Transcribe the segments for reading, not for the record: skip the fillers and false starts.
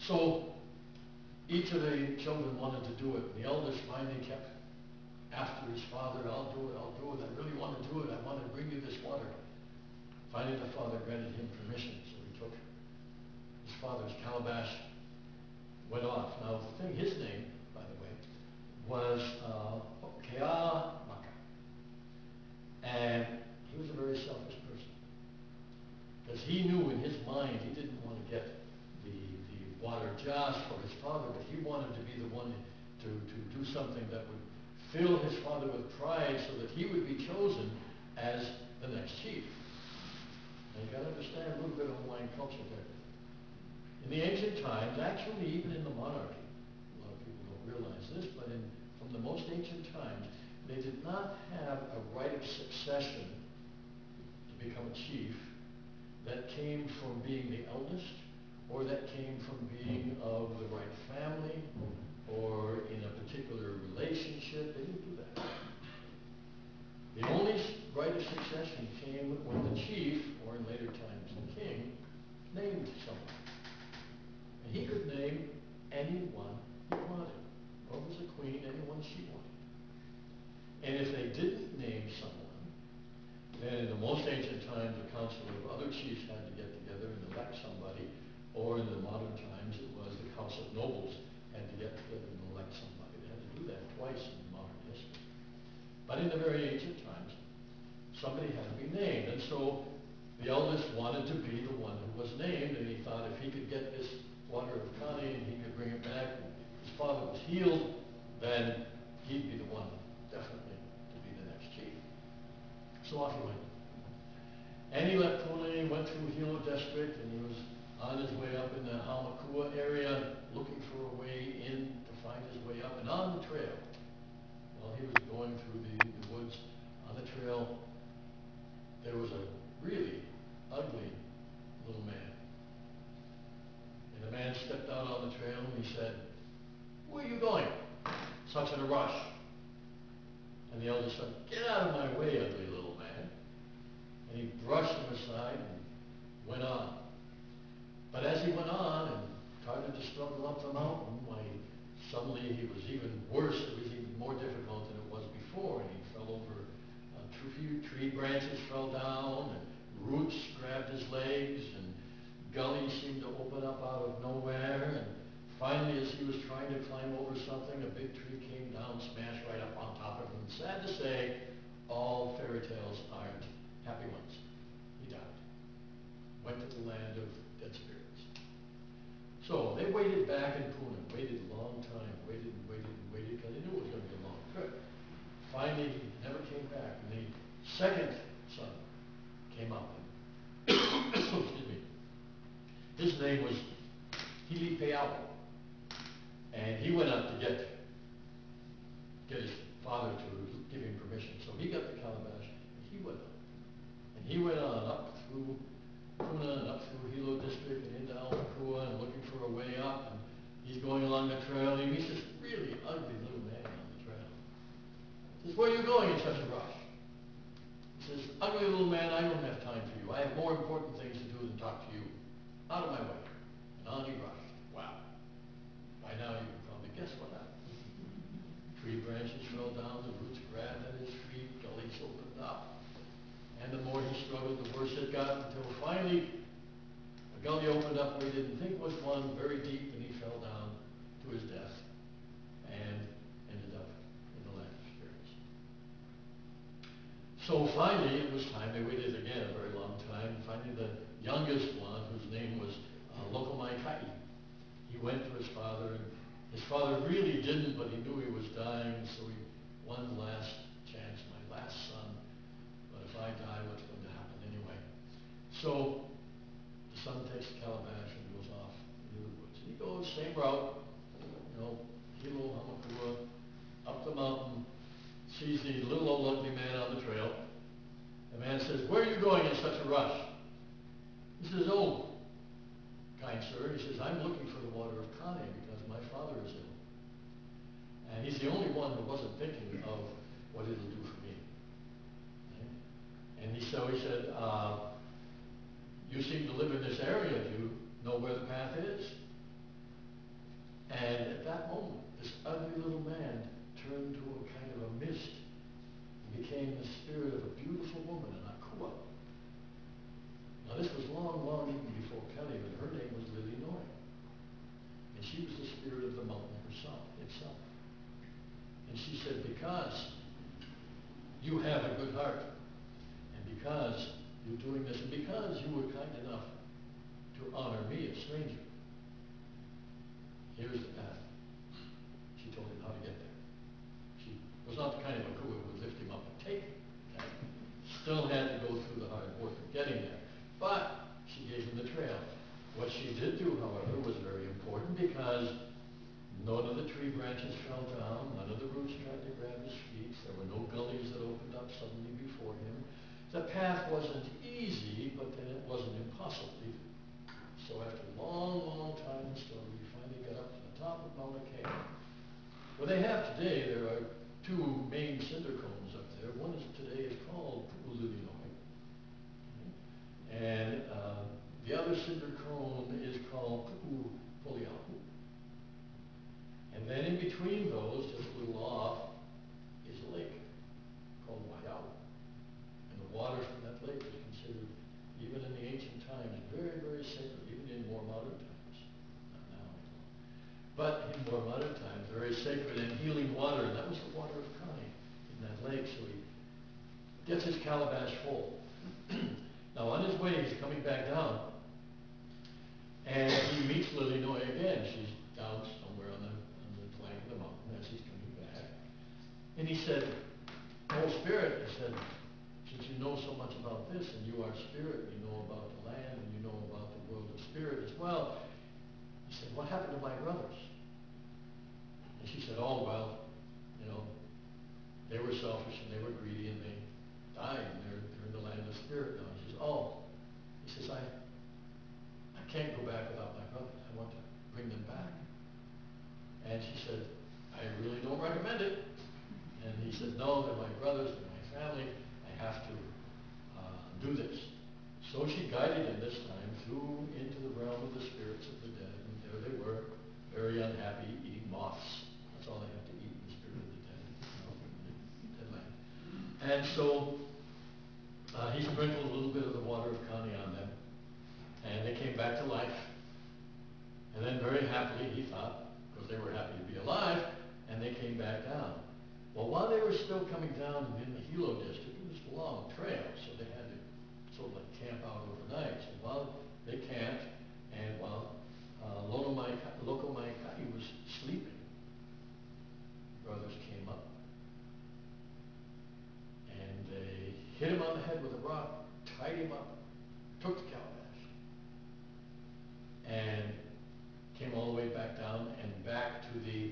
So each of the children wanted to do it. The eldest finally kept after his father, I'll do it, I really want to do it, I want to bring you this water. Finally the father granted him permission, so he took his father's calabash, went off. Now the thing, his name, by the way, was Keamaka. And he was a very selfish person. Because he knew in his mind he didn't want to get the water just for his father, but he wanted to be the one to do something that would fill his father with pride so that he would be chosen as the next chief. And you got to understand a little bit of Hawaiian culture there. In the ancient times, actually even in the monarchy, a lot of people don't realize this, but from the most ancient times, they did not have a right of succession to become a chief that came from being the eldest, or that came from being of the right family, or in a particular relationship. They didn't do that. The only right of succession came when the chief, or in later times the king, named someone. And he could name anyone he wanted. Or was a queen, anyone she wanted. And if they didn't name someone, then in the most ancient times the council of other chiefs had to get together and elect somebody, or in the modern times it was the House of Nobles had to get together and elect somebody. They had to do that twice in modern history. But in the very ancient times, somebody had to be named. And so the eldest wanted to be the one who was named, and he thought if he could get this water of Kane and he could bring it back, and his father was healed, then he'd be the one definitely to be the next chief. So off he went. And he left Pune, went through Hilo district, and he was on his way up in the Hamakua area, looking for a way in to find his way up. And on the trail, while he was going through the woods, on the trail, there was a really ugly little man. And the man stepped out on the trail and he said, "Where are you going? Such in a rush." And the elder said, "Get out of my way, ugly little man." And he brushed him aside and went on. But as he went on and started to struggle up the mountain, why, suddenly he was even worse. It was even more difficult than it was before. And he fell over, tree branches fell down, and roots grabbed his legs, and gullies seemed to open up out of nowhere. And finally, as he was trying to climb over something, a big tree came down, smashed right up on top of him. And sad to say, all fairy tales aren't happy ones. He died. Went to the land of dead spirits. So they waited back in Pune, waited a long time, waited and waited and waited, because they knew it was going to be a long trip. Finally, he never came back. And the second son came up. And excuse me. His name was Hilipeau. And he went up to get his father to give him permission. So he got the calabash, and he went up. And he went on up through Huna and up through Hilo district and into Almakua and looking for a way up. And he's going along the trail, and he meets this really ugly little man on the trail. He says, "Where are you going in such a rush?" He says, "Ugly little man, I don't have time for you. I have more important things to do than talk to you. Out of my way." And on he rushed. Wow. By now you can probably guess what happened. Tree branches fell down, the roots grabbed at his feet, gullies opened up. And the more he struggled, the worse it got, until finally a gully opened up where he didn't think was one, very deep, and he fell down to his death and ended up in the land of spirits. So finally, it was time. They waited again a very long time. Finally, the youngest one, whose name was Lokomai, he went to his father, and his father really didn't, but he knew he was dying, so he, one last chance, my last son, but if I die, what's going to happen anyway? So the son takes the calabash and goes off into the woods. He goes same route, Hilo, Hamakua, up the mountain, sees the little old ugly man on the trail. The man says, "Where are you going in such a rush?" He says, "Oh, kind sir," he says, "I'm looking for the water of Kane because my father is ill." And he's the only one who wasn't thinking of what it'll do for me. And so he said, "You seem to live in this area. Do you know where the path is?" And at that moment, this ugly little man turned to a kind of a mist and became the spirit of a beautiful woman, an akua. Now this was long, long even before Kelly, but her name was Lily Noy. And she was the spirit of the mountain itself. And she said, because you have a good heart, and because you're doing this, and because you were kind enough to honor me, a stranger, here's the path. She told him how to get there. She was not the kind of a who would lift him up and take him. Okay? Still had to go through the hard work of getting there. But she gave him the trail. What she did do, however, was very important because none of the tree branches fell down, none of the roots tried to grab his feet, there were no gullies that opened up suddenly before him. The path wasn't easy, but then it wasn't impossible either. So after a long, long time in the story, he finally got up to the top of Mount Kane. What they have today, there are two main cinder cones up there. One is today is called Pu'ulilinoe. And the other cinder cone is called Pu'upoliahu. And then in between those, just a little off, is a lake called Waiau. And the water from that lake was considered, even in the ancient times, very, very sacred, even in more modern times. Not now anymore. But in more modern times, very sacred and healing water. And that was the water of Kane in that lake. So he gets his calabash full. Now on his way, he's coming back down. And he meets Lily Noy again. She's down somewhere on the flank of the mountain as he's coming back. And he said, "Oh, Spirit," he said, "since you know so much about this, and you are spirit, you know about the land, and you know about the world of spirit as well," he said, "what happened to my brothers?" And she said, "Oh, well, you know, they were selfish and they were greedy and they died, and they're in the land of spirit now." He says, "Oh," he says, I can't go back without my brothers. I want to bring them back." And she said, "I really don't recommend it." And he said, "No, they're my brothers, they're my family. I have to do this." So she guided him this time through into the realm of the spirits of the dead. And there they were, very unhappy, eating moths. That's all they have to eat in the spirit of the dead, the dead land. And so he sprinkled a little bit of the water of Kane on them. And they came back to life. And then very happily, he thought, because they were happy to be alive, and they came back down. Well, while they were still coming down in the Hilo district, it was a long trail, so they had to sort of like camp out overnight. So while they camped, and while Loko Maikai was sleeping, brothers came up, and they hit him on the head with a rock, tied him up, took the calabash, and came all the way back down and back to the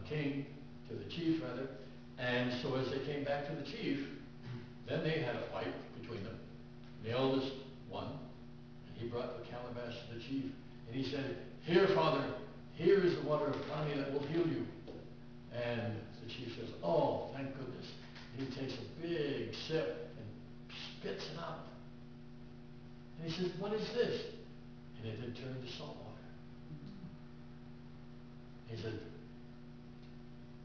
king, to the chief rather. And so as they came back to the chief, then they had a fight between them. The eldest won, and he brought the calabash to the chief, and he said, "Here, father, here is the water of Kane that will heal you." And the chief says, "Oh, thank goodness." And he takes a big sip and spits it out. And he says, "What is this?" And it had turned to salt water. He said,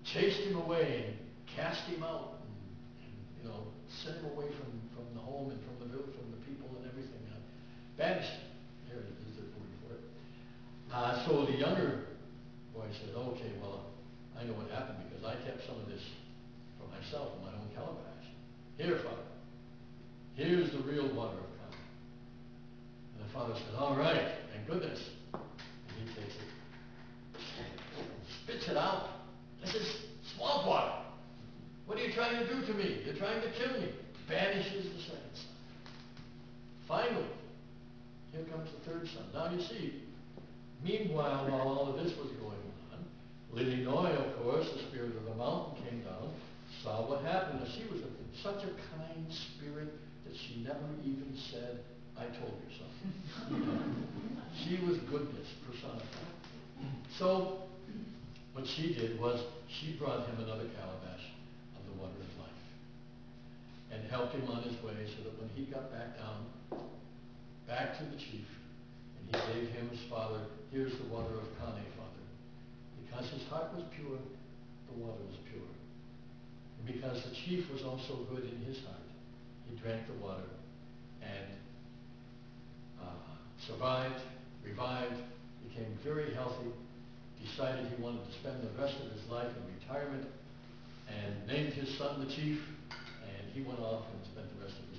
chased him away and cast him out, and sent him away from the home and from the village, from the people and everything. Banished him. There is the word for it. So the younger boy said, "Okay, well, I know what happened because I kept some of this for myself in my own calabash. Here, father, here's the real water of Kane." And the father said, "All right, thank goodness." And he takes it, spits it out. "This is swamp water. What are you trying to do to me? You're trying to kill me." Banishes the second son. Finally, here comes the third son. Now you see, meanwhile, while all of this was going on, Lily Noy, of course, the spirit of the mountain, came down, saw what happened. And she was such a kind spirit that she never even said, "I told you so." She was goodness personified. So what she did was she brought him another calabash of the water of life and helped him on his way so that when he got back down, back to the chief, and he gave him his father, here's the water of Kane, Father. Because his heart was pure, the water was pure. And because the chief was also good in his heart, he drank the water and survived, revived, became very healthy, decided he wanted to spend the rest of his life in retirement, and named his son the chief, and he went off and spent the rest of his